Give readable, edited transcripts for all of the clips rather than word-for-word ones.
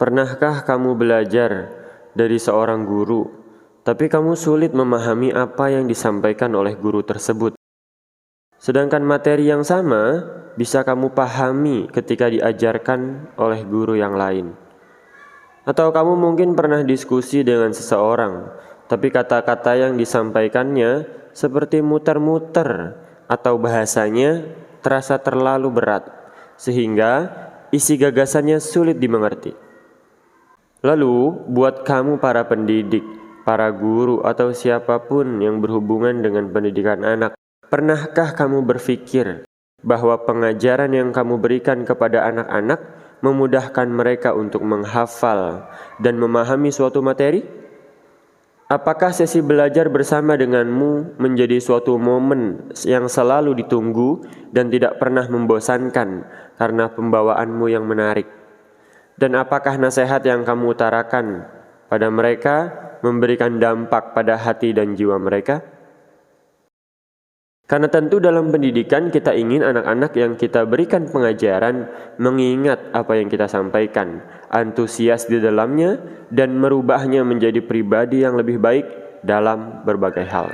Pernahkah kamu belajar dari seorang guru, tapi kamu sulit memahami apa yang disampaikan oleh guru tersebut? Sedangkan materi yang sama bisa kamu pahami ketika diajarkan oleh guru yang lain. Atau kamu mungkin pernah diskusi dengan seseorang, tapi kata-kata yang disampaikannya seperti muter-muter atau bahasanya terasa terlalu berat, sehingga isi gagasannya sulit dimengerti. Lalu, buat kamu para pendidik, para guru, atau siapapun yang berhubungan dengan pendidikan anak, pernahkah kamu berpikir bahwa pengajaran yang kamu berikan kepada anak-anak memudahkan mereka untuk menghafal dan memahami suatu materi? Apakah sesi belajar bersama denganmu menjadi suatu momen yang selalu ditunggu dan tidak pernah membosankan karena pembawaanmu yang menarik? Dan apakah nasihat yang kamu utarakan pada mereka memberikan dampak pada hati dan jiwa mereka? Karena tentu dalam pendidikan kita ingin anak-anak yang kita berikan pengajaran mengingat apa yang kita sampaikan, antusias di dalamnya, dan merubahnya menjadi pribadi yang lebih baik dalam berbagai hal.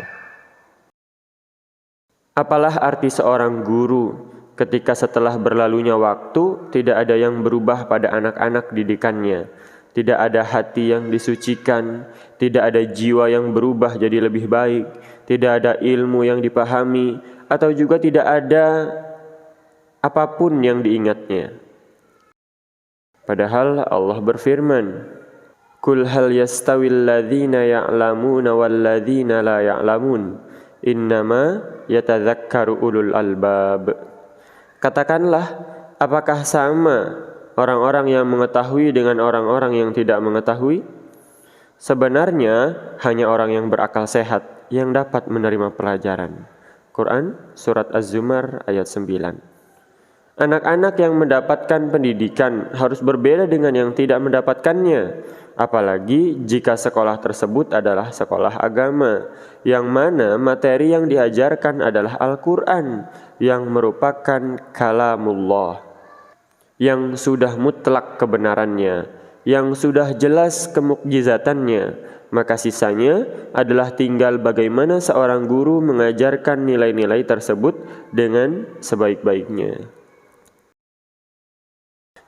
Apalah arti seorang guru ketika setelah berlalunya waktu tidak ada yang berubah pada anak-anak didikannya, tidak ada hati yang disucikan, tidak ada jiwa yang berubah jadi lebih baik, tidak ada ilmu yang dipahami, atau juga tidak ada apapun yang diingatnya. Padahal Allah berfirman, "Qul hal yastawil ladzina ya'lamuna wal ladzina la ya'lamun, innama yatadzakkaru ulul albab." Katakanlah, apakah sama orang-orang yang mengetahui dengan orang-orang yang tidak mengetahui? Sebenarnya hanya orang yang berakal sehat yang dapat menerima pelajaran. Quran Surat Az-Zumar ayat 9. Anak-anak yang mendapatkan pendidikan harus berbeda dengan yang tidak mendapatkannya, apalagi jika sekolah tersebut adalah sekolah agama, yang mana materi yang diajarkan adalah Al-Quran, yang merupakan kalamullah, yang sudah mutlak kebenarannya, yang sudah jelas kemukjizatannya. Maka sisanya adalah tinggal bagaimana seorang guru mengajarkan nilai-nilai tersebut dengan sebaik-baiknya.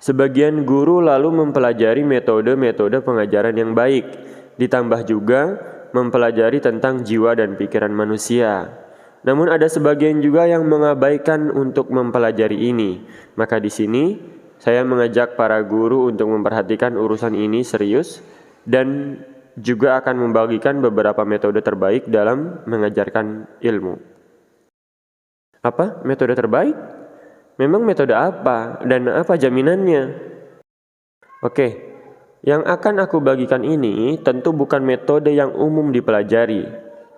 Sebagian guru lalu mempelajari metode-metode pengajaran yang baik, ditambah juga mempelajari tentang jiwa dan pikiran manusia. Namun ada sebagian juga yang mengabaikan untuk mempelajari ini. Maka di sini saya mengajak para guru untuk memperhatikan urusan ini serius dan juga akan membagikan beberapa metode terbaik dalam mengajarkan ilmu. Apa metode terbaik? Memang metode apa dan apa jaminannya? Oke, yang akan aku bagikan ini tentu bukan metode yang umum dipelajari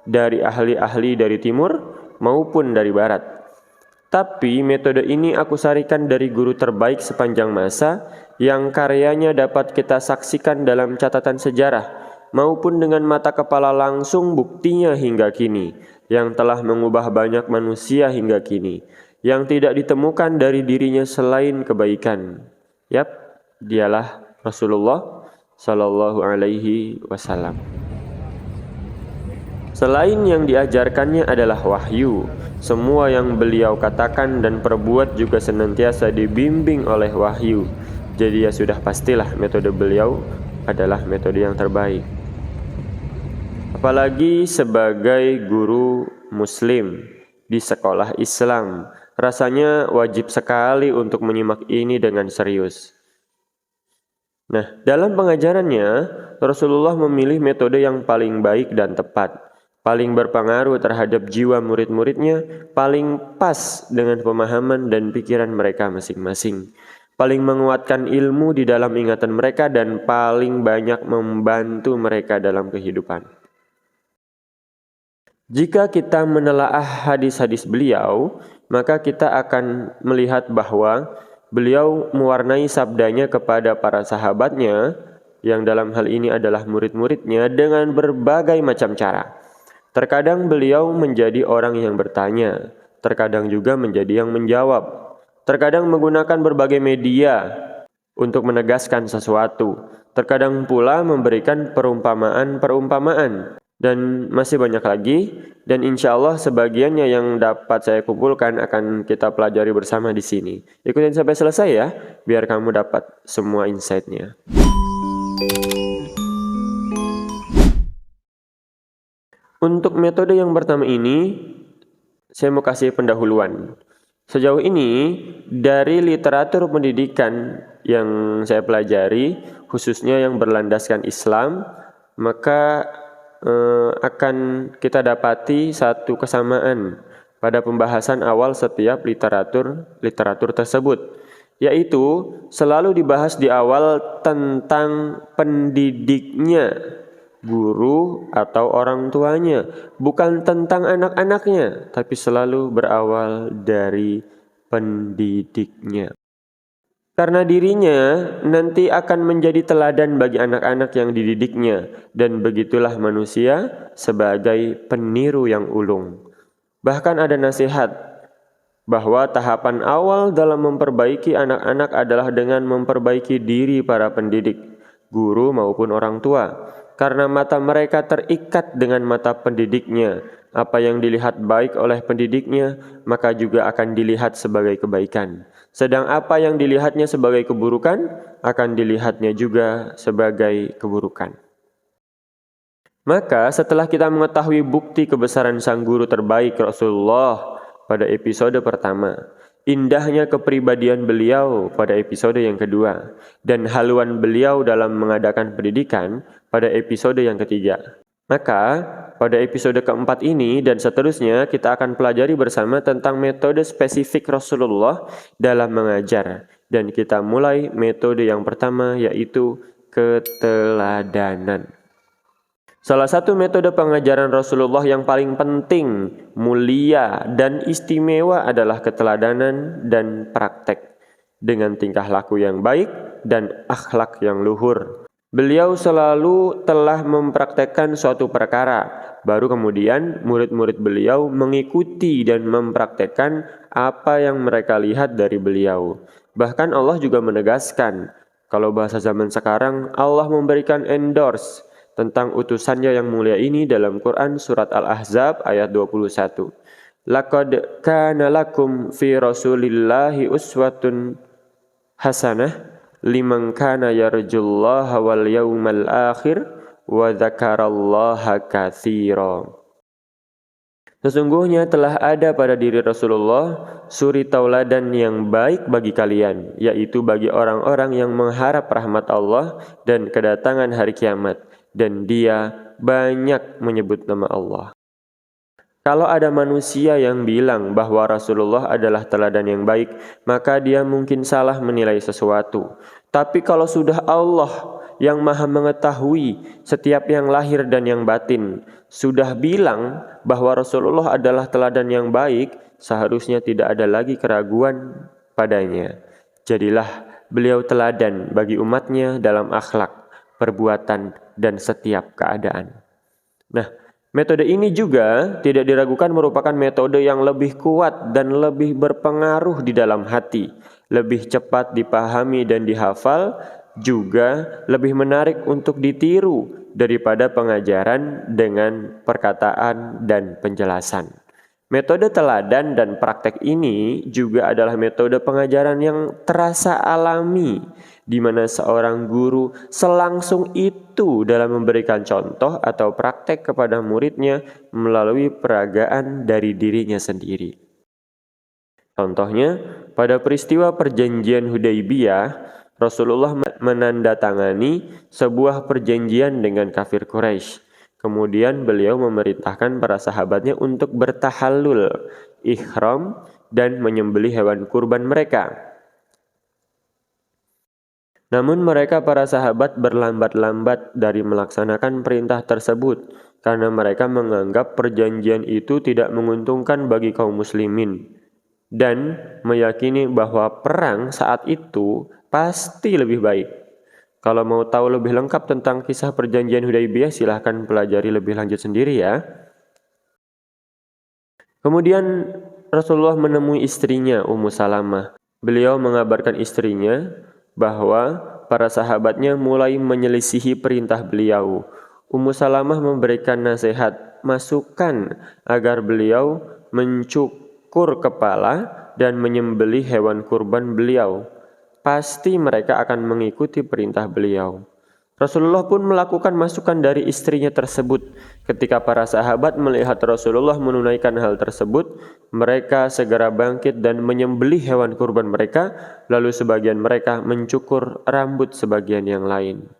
dari ahli-ahli dari timur maupun dari barat. Tapi metode ini aku sarikan dari guru terbaik sepanjang masa yang karyanya dapat kita saksikan dalam catatan sejarah maupun dengan mata kepala langsung buktinya hingga kini, yang telah mengubah banyak manusia hingga kini, yang tidak ditemukan dari dirinya selain kebaikan. Yap, dialah Rasulullah Sallallahu Alaihi Wasallam. Selain yang diajarkannya adalah wahyu, semua yang beliau katakan dan perbuat juga senantiasa dibimbing oleh wahyu. Jadi ya sudah pastilah metode beliau adalah metode yang terbaik. Apalagi sebagai guru muslim di sekolah Islam, rasanya wajib sekali untuk menyimak ini dengan serius. Nah, dalam pengajarannya, Rasulullah memilih metode yang paling baik dan tepat, paling berpengaruh terhadap jiwa murid-muridnya, paling pas dengan pemahaman dan pikiran mereka masing-masing, paling menguatkan ilmu di dalam ingatan mereka, dan paling banyak membantu mereka dalam kehidupan. Jika kita menelaah hadis-hadis beliau, maka kita akan melihat bahwa beliau mewarnai sabdanya kepada para sahabatnya, yang dalam hal ini adalah murid-muridnya, dengan berbagai macam cara. Terkadang beliau menjadi orang yang bertanya, terkadang juga menjadi yang menjawab. Terkadang menggunakan berbagai media untuk menegaskan sesuatu. Terkadang pula memberikan perumpamaan-perumpamaan. Dan masih banyak lagi, dan insya Allah sebagiannya yang dapat saya kumpulkan akan kita pelajari bersama di sini. Ikutin sampai selesai ya, biar kamu dapat semua insight-nya. Untuk metode yang pertama ini, saya mau kasih pendahuluan. Sejauh ini, dari literatur pendidikan yang saya pelajari, khususnya yang berlandaskan Islam, maka akan kita dapati satu kesamaan pada pembahasan awal setiap literatur tersebut, yaitu selalu dibahas di awal tentang pendidiknya, guru atau orang tuanya, bukan tentang anak-anaknya, tapi selalu berawal dari pendidiknya. Karena dirinya nanti akan menjadi teladan bagi anak-anak yang dididiknya, dan begitulah manusia sebagai peniru yang ulung. Bahkan ada nasihat bahwa tahapan awal dalam memperbaiki anak-anak adalah dengan memperbaiki diri para pendidik, guru maupun orang tua. Karena mata mereka terikat dengan mata pendidiknya, apa yang dilihat baik oleh pendidiknya, maka juga akan dilihat sebagai kebaikan. Sedang apa yang dilihatnya sebagai keburukan, akan dilihatnya juga sebagai keburukan. Maka setelah kita mengetahui bukti kebesaran sang guru terbaik Rasulullah pada episode pertama, indahnya kepribadian beliau pada episode yang kedua, dan haluan beliau dalam mengadakan pendidikan pada episode yang ketiga, maka pada episode keempat ini dan seterusnya kita akan pelajari bersama tentang metode spesifik Rasulullah dalam mengajar. Dan kita mulai metode yang pertama, yaitu keteladanan. Salah satu metode pengajaran Rasulullah yang paling penting, mulia, dan istimewa adalah keteladanan dan praktek dengan tingkah laku yang baik dan akhlak yang luhur. Beliau selalu telah mempraktekkan suatu perkara, baru kemudian murid-murid beliau mengikuti dan mempraktekkan apa yang mereka lihat dari beliau. Bahkan Allah juga menegaskan, kalau bahasa zaman sekarang, Allah memberikan endorse tentang utusannya yang mulia ini dalam Quran surat Al-Ahzab ayat 21. Laqad kana lakum fi Rasulillahi uswatun hasanah liman kana yarjullaha wal yawmal akhir wa dzakarallaha katsira. Sesungguhnya telah ada pada diri Rasulullah suri tauladan yang baik bagi kalian, yaitu bagi orang-orang yang mengharap rahmat Allah dan kedatangan hari kiamat, dan dia banyak menyebut nama Allah. Kalau ada manusia yang bilang bahwa Rasulullah adalah teladan yang baik, maka dia mungkin salah menilai sesuatu. Tapi kalau sudah Allah yang maha mengetahui setiap yang lahir dan yang batin sudah bilang bahwa Rasulullah adalah teladan yang baik, seharusnya tidak ada lagi keraguan padanya. Jadilah beliau teladan bagi umatnya dalam akhlak, perbuatan, dan setiap keadaan. Nah, metode ini juga tidak diragukan merupakan metode yang lebih kuat dan lebih berpengaruh di dalam hati, lebih cepat dipahami dan dihafal, juga lebih menarik untuk ditiru daripada pengajaran dengan perkataan dan penjelasan. Metode teladan dan praktek ini juga adalah metode pengajaran yang terasa alami, di mana seorang guru selangsung itu dalam memberikan contoh atau praktek kepada muridnya melalui peragaan dari dirinya sendiri. Contohnya, pada peristiwa perjanjian Hudaybiyah, Rasulullah menandatangani sebuah perjanjian dengan kafir Quraisy. Kemudian beliau memerintahkan para sahabatnya untuk bertahallul, ihram, dan menyembelih hewan kurban mereka. Namun mereka para sahabat berlambat-lambat dari melaksanakan perintah tersebut karena mereka menganggap perjanjian itu tidak menguntungkan bagi kaum muslimin dan meyakini bahwa perang saat itu pasti lebih baik. Kalau mau tahu lebih lengkap tentang kisah perjanjian Hudaybiyah, silahkan pelajari lebih lanjut sendiri ya. Kemudian Rasulullah menemui istrinya Ummu Salamah. Beliau mengabarkan istrinya bahwa para sahabatnya mulai menyelisihi perintah beliau. Ummu Salamah memberikan nasihat, masukan agar beliau mencukur kepala dan menyembelih hewan kurban beliau. Pasti mereka akan mengikuti perintah beliau. Rasulullah pun melakukan masukan dari istrinya tersebut. Ketika para sahabat melihat Rasulullah menunaikan hal tersebut, mereka segera bangkit dan menyembelih hewan kurban mereka, lalu sebagian mereka mencukur rambut sebagian yang lain.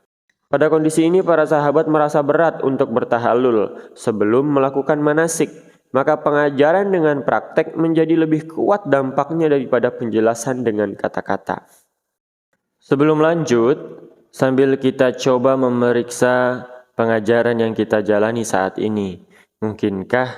Pada kondisi ini para sahabat merasa berat untuk bertahallul sebelum melakukan manasik, maka pengajaran dengan praktek menjadi lebih kuat dampaknya daripada penjelasan dengan kata-kata. Sebelum lanjut, sambil kita coba memeriksa pengajaran yang kita jalani saat ini. Mungkinkah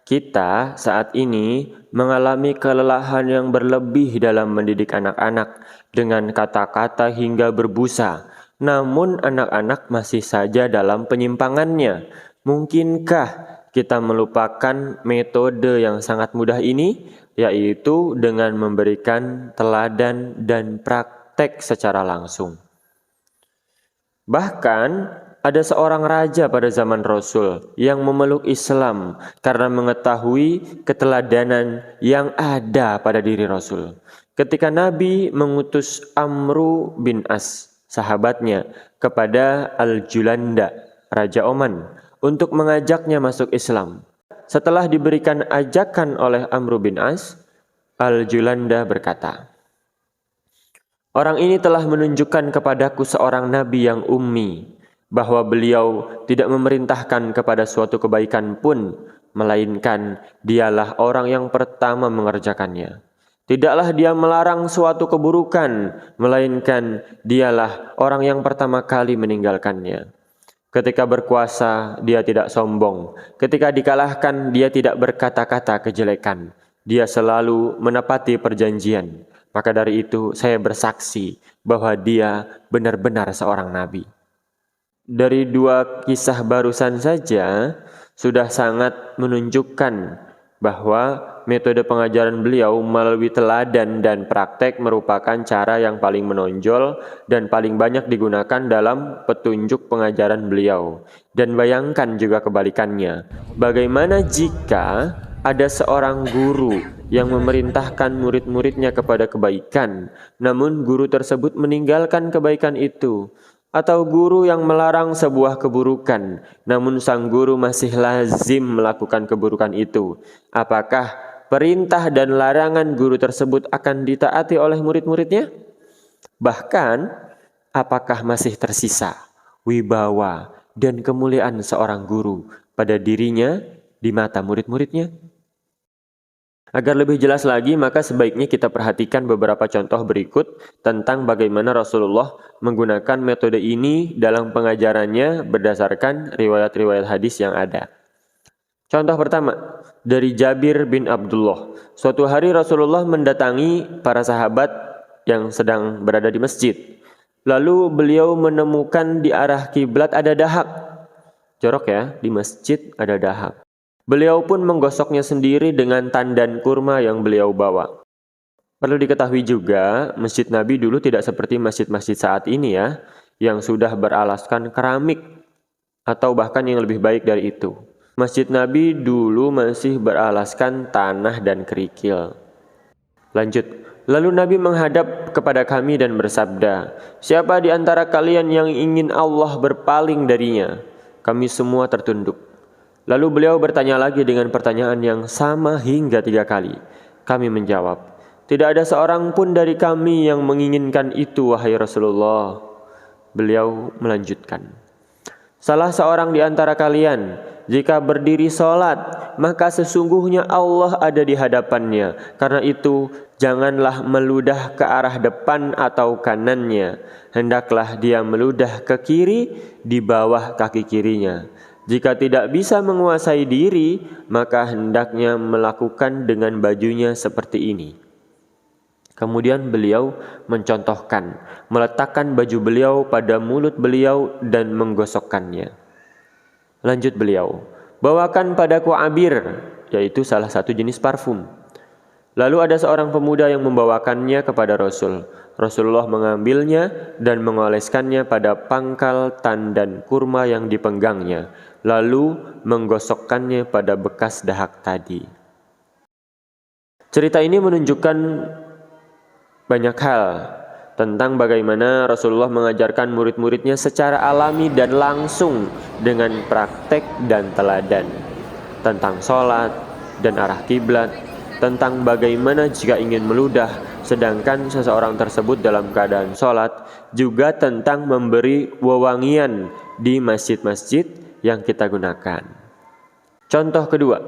kita saat ini mengalami kelelahan yang berlebih dalam mendidik anak-anak dengan kata-kata hingga berbusa, namun anak-anak masih saja dalam penyimpangannya? Mungkinkah kita melupakan metode yang sangat mudah ini, yaitu dengan memberikan teladan dan praktek secara langsung? Bahkan ada seorang raja pada zaman Rasul yang memeluk Islam karena mengetahui keteladanan yang ada pada diri Rasul. Ketika Nabi mengutus Amru bin As, sahabatnya, kepada Al-Julanda, Raja Oman, untuk mengajaknya masuk Islam. Setelah diberikan ajakan oleh Amru bin As, Al-Julanda berkata, "Orang ini telah menunjukkan kepadaku seorang nabi yang ummi, bahwa beliau tidak memerintahkan kepada suatu kebaikan pun, melainkan dialah orang yang pertama mengerjakannya. Tidaklah dia melarang suatu keburukan, melainkan dialah orang yang pertama kali meninggalkannya. Ketika berkuasa, dia tidak sombong. Ketika dikalahkan, dia tidak berkata-kata kejelekan. Dia selalu menepati perjanjian. Maka dari itu saya bersaksi bahwa dia benar-benar seorang nabi." Dari dua kisah barusan saja sudah sangat menunjukkan bahwa metode pengajaran beliau melalui teladan dan praktek merupakan cara yang paling menonjol dan paling banyak digunakan dalam petunjuk pengajaran beliau. Dan bayangkan juga kebalikannya. Bagaimana jika ada seorang guru yang memerintahkan murid-muridnya kepada kebaikan, namun guru tersebut meninggalkan kebaikan itu? Atau guru yang melarang sebuah keburukan, namun sang guru masih lazim melakukan keburukan itu? Apakah perintah dan larangan guru tersebut akan ditaati oleh murid-muridnya? Bahkan, apakah masih tersisa wibawa dan kemuliaan seorang guru pada dirinya di mata murid-muridnya? Agar lebih jelas lagi, maka sebaiknya kita perhatikan beberapa contoh berikut tentang bagaimana Rasulullah menggunakan metode ini dalam pengajarannya berdasarkan riwayat-riwayat hadis yang ada. Contoh pertama, dari Jabir bin Abdullah. Suatu hari Rasulullah mendatangi para sahabat yang sedang berada di masjid. Lalu beliau menemukan di arah kiblat ada dahak. Jorok ya, di masjid ada dahak. Beliau pun menggosoknya sendiri dengan tandan kurma yang beliau bawa. Perlu diketahui juga, Masjid Nabi dulu tidak seperti masjid-masjid saat ini ya, yang sudah beralaskan keramik atau bahkan yang lebih baik dari itu. Masjid Nabi dulu masih beralaskan tanah dan kerikil. Lanjut. Lalu Nabi menghadap kepada kami dan bersabda, "Siapa di antara kalian yang ingin Allah berpaling darinya?" Kami semua tertunduk. Lalu beliau bertanya lagi dengan pertanyaan yang sama hingga 3 kali. Kami menjawab, "Tidak ada seorang pun dari kami yang menginginkan itu, wahai Rasulullah." Beliau melanjutkan, "Salah seorang di antara kalian, jika berdiri sholat, maka sesungguhnya Allah ada di hadapannya. Karena itu, janganlah meludah ke arah depan atau kanannya. Hendaklah dia meludah ke kiri di bawah kaki kirinya. Jika tidak bisa menguasai diri, maka hendaknya melakukan dengan bajunya seperti ini." Kemudian beliau mencontohkan, meletakkan baju beliau pada mulut beliau dan menggosokkannya. Lanjut beliau, "Bawakan padaku abir," yaitu salah satu jenis parfum. Lalu ada seorang pemuda yang membawakannya kepada Rasul. Rasulullah mengambilnya dan mengoleskannya pada pangkal tandan kurma yang dipenggangnya, lalu menggosokkannya pada bekas dahak tadi. Cerita ini menunjukkan banyak hal tentang bagaimana Rasulullah mengajarkan murid-muridnya secara alami dan langsung dengan praktek dan teladan tentang sholat dan arah kiblat, tentang bagaimana jika ingin meludah sedangkan seseorang tersebut dalam keadaan sholat, juga tentang memberi wewangian di masjid-masjid yang kita gunakan. Contoh kedua,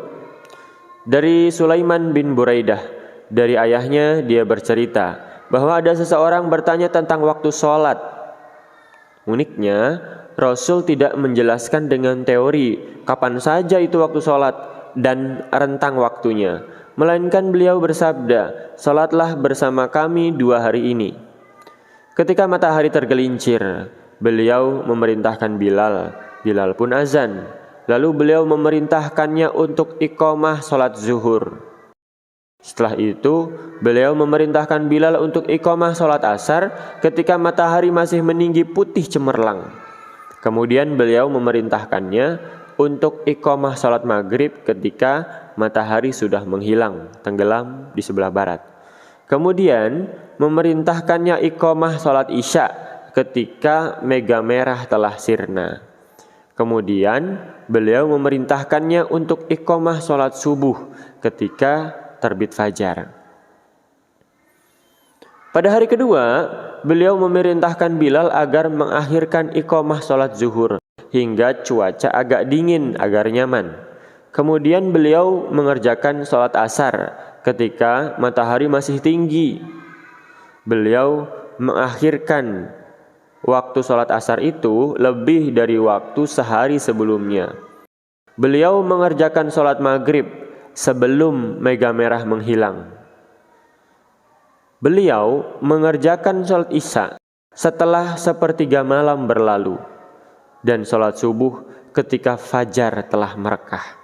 dari Sulaiman bin Buraidah, dari ayahnya dia bercerita bahwa ada seseorang bertanya tentang waktu sholat. Uniknya, Rasul tidak menjelaskan dengan teori kapan saja itu waktu sholat dan rentang waktunya, melainkan beliau bersabda, "Salatlah bersama kami 2 hari ini." Ketika matahari tergelincir, beliau memerintahkan Bilal. Bilal pun azan. Lalu beliau memerintahkannya untuk iqamah salat zuhur. Setelah itu, beliau memerintahkan Bilal untuk iqamah salat asar ketika matahari masih meninggi putih cemerlang. Kemudian beliau memerintahkannya untuk iqamah salat maghrib ketika matahari sudah menghilang, tenggelam di sebelah barat. Kemudian memerintahkannya iqamah salat isya ketika mega merah telah sirna. Kemudian beliau memerintahkannya untuk iqamah salat subuh ketika terbit fajar. Pada hari kedua, beliau memerintahkan Bilal agar mengakhirkan iqamah salat zuhur hingga cuaca agak dingin agar nyaman. Kemudian beliau mengerjakan sholat asar ketika matahari masih tinggi. Beliau mengakhirkan waktu sholat asar itu lebih dari waktu sehari sebelumnya. Beliau mengerjakan sholat maghrib sebelum mega merah menghilang. Beliau mengerjakan sholat isya setelah sepertiga malam berlalu, dan sholat subuh ketika fajar telah merekah.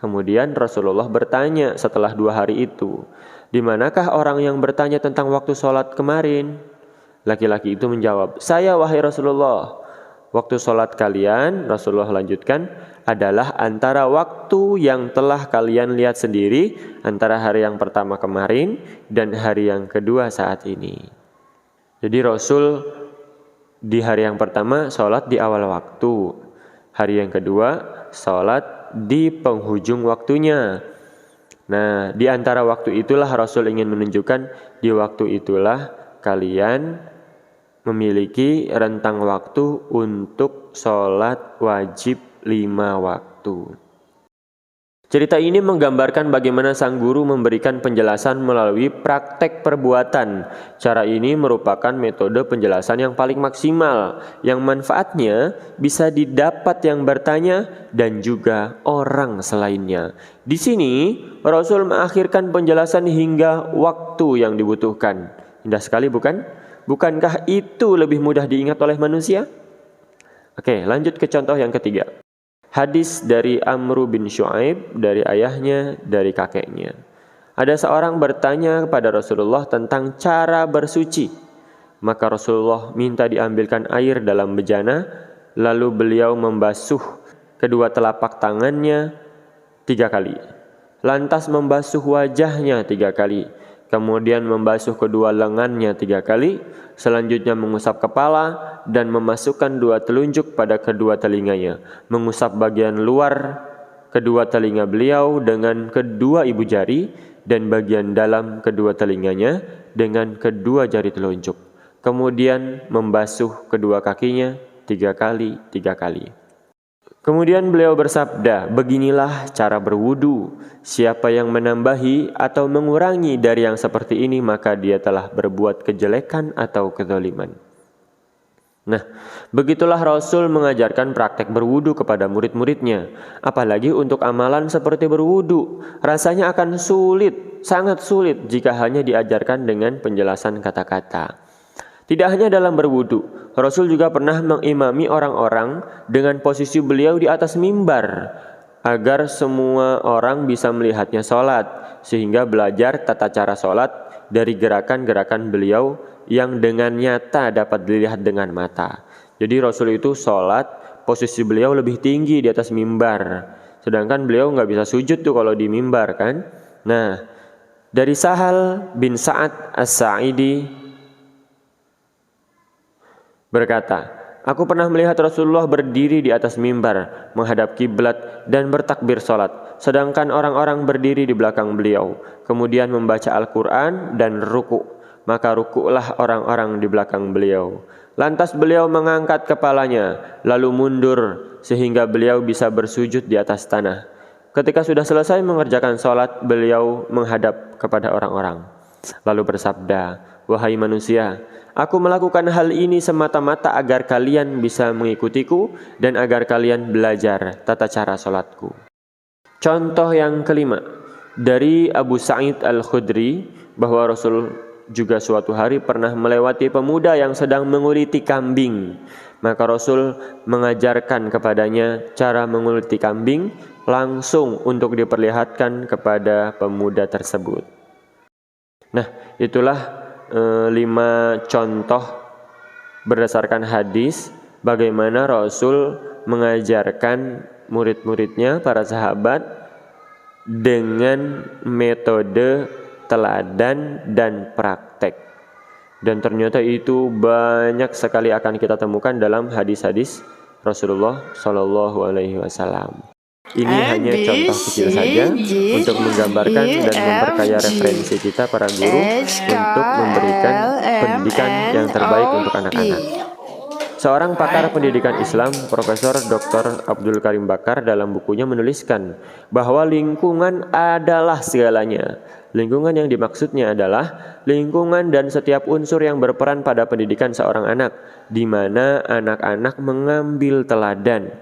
Kemudian Rasulullah bertanya setelah 2 hari itu, "Di manakah orang yang bertanya tentang waktu sholat kemarin?" Laki-laki itu menjawab, "Saya wahai Rasulullah." Waktu sholat kalian, Rasulullah lanjutkan, adalah antara waktu yang telah kalian lihat sendiri, antara hari yang pertama kemarin dan hari yang kedua saat ini. Jadi Rasul di hari yang pertama sholat di awal waktu, hari yang kedua sholat di penghujung waktunya. Nah, di antara waktu itulah Rasul ingin menunjukkan, di waktu itulah kalian memiliki rentang waktu untuk sholat wajib 5 waktu. Cerita ini menggambarkan bagaimana sang guru memberikan penjelasan melalui praktek perbuatan. Cara ini merupakan metode penjelasan yang paling maksimal, yang manfaatnya bisa didapat yang bertanya dan juga orang selainnya. Di sini, Rasul mengakhirkan penjelasan hingga waktu yang dibutuhkan. Indah sekali bukan? Bukankah itu lebih mudah diingat oleh manusia? Oke, lanjut ke contoh yang ketiga. Hadis dari Amru bin Syu'aib, dari ayahnya, dari kakeknya. Ada seorang bertanya kepada Rasulullah tentang cara bersuci. Maka Rasulullah minta diambilkan air dalam bejana, lalu beliau membasuh kedua telapak tangannya 3 kali. Lantas membasuh wajahnya 3 kali. Kemudian membasuh kedua lengannya 3 kali, selanjutnya mengusap kepala dan memasukkan 2 telunjuk pada kedua telinganya, mengusap bagian luar kedua telinga beliau dengan kedua ibu jari dan bagian dalam kedua telinganya dengan kedua jari telunjuk. Kemudian membasuh kedua kakinya 3 kali, 3 kali. Kemudian beliau bersabda, "Beginilah cara berwudu. Siapa yang menambahi atau mengurangi dari yang seperti ini, maka dia telah berbuat kejelekan atau kezaliman." Nah, begitulah Rasul mengajarkan praktek berwudu kepada murid-muridnya. Apalagi untuk amalan seperti berwudu, rasanya akan sulit, sangat sulit jika hanya diajarkan dengan penjelasan kata-kata. Tidak hanya dalam berwudu, Rasul juga pernah mengimami orang-orang dengan posisi beliau di atas mimbar. agar semua orang bisa melihatnya sholat, sehingga belajar tata cara sholat dari gerakan-gerakan beliau yang dengan nyata dapat dilihat dengan mata. Jadi Rasul itu sholat, posisi beliau lebih tinggi di atas mimbar, sedangkan beliau nggak bisa sujud tuh kalau di mimbar kan. Nah, dari Sahal bin Sa'ad As-Sa'idi berkata, aku pernah melihat Rasulullah berdiri di atas mimbar, menghadap kiblat dan bertakbir sholat, sedangkan orang-orang berdiri di belakang beliau, kemudian membaca Al-Quran dan ruku', maka ruku'lah orang-orang di belakang beliau. Lantas beliau mengangkat kepalanya, lalu mundur, sehingga beliau bisa bersujud di atas tanah. Ketika sudah selesai mengerjakan sholat, beliau menghadap kepada orang-orang, lalu bersabda, wahai manusia, aku melakukan hal ini semata-mata agar kalian bisa mengikutiku dan agar kalian belajar tata cara sholatku. Contoh yang kelima, dari Abu Sa'id Al-Khudri, bahwa Rasul juga suatu hari pernah melewati pemuda yang sedang menguliti kambing. Maka Rasul mengajarkan kepadanya cara menguliti kambing langsung untuk diperlihatkan kepada pemuda tersebut. Nah, itulah 5 contoh berdasarkan hadis bagaimana Rasul mengajarkan murid-muridnya, para sahabat, dengan metode teladan dan praktek. Dan ternyata itu banyak sekali akan kita temukan dalam hadis-hadis Rasulullah Shallallahu Alaihi Wasallam. Ini hanya contoh kecil saja untuk menggambarkan dan memperkaya referensi kita para guru untuk memberikan pendidikan yang terbaik untuk anak-anak. Seorang pakar pendidikan Islam, Profesor Dr. Abdul Karim Bakar, dalam bukunya menuliskan bahwa lingkungan adalah segalanya. Lingkungan yang dimaksudnya adalah lingkungan dan setiap unsur yang berperan pada pendidikan seorang anak, di mana anak-anak mengambil teladan.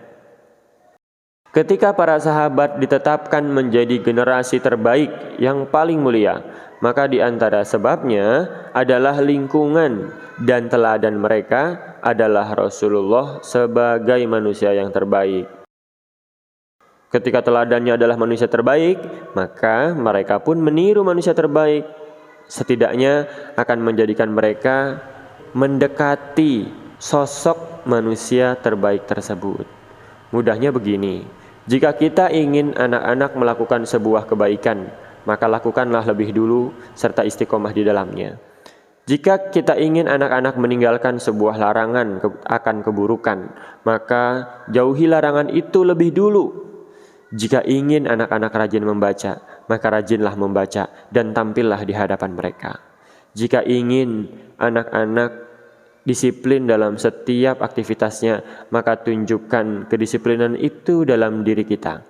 Ketika para sahabat ditetapkan menjadi generasi terbaik yang paling mulia, maka di antara sebabnya adalah lingkungan dan teladan mereka adalah Rasulullah sebagai manusia yang terbaik. Ketika teladannya adalah manusia terbaik, maka mereka pun meniru manusia terbaik. Setidaknya akan menjadikan mereka mendekati sosok manusia terbaik tersebut. Mudahnya begini. Jika kita ingin anak-anak melakukan sebuah kebaikan, maka lakukanlah lebih dulu serta istiqomah di dalamnya. Jika kita ingin anak-anak meninggalkan sebuah larangan akan keburukan, maka jauhi larangan itu lebih dulu. Jika ingin anak-anak rajin membaca, maka rajinlah membaca dan tampillah di hadapan mereka. Jika ingin anak-anak disiplin dalam setiap aktivitasnya, maka tunjukkan kedisiplinan itu dalam diri kita.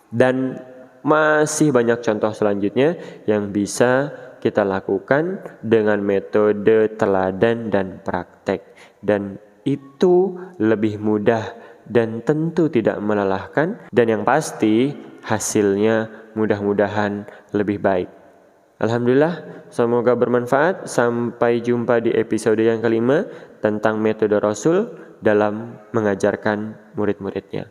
Dan masih banyak contoh selanjutnya yang bisa kita lakukan dengan metode teladan dan praktek. Dan itu lebih mudah dan tentu tidak melelahkan, dan yang pasti hasilnya mudah-mudahan lebih baik. Alhamdulillah, semoga bermanfaat. Sampai jumpa di episode yang kelima tentang metode Rasul dalam mengajarkan murid-muridnya.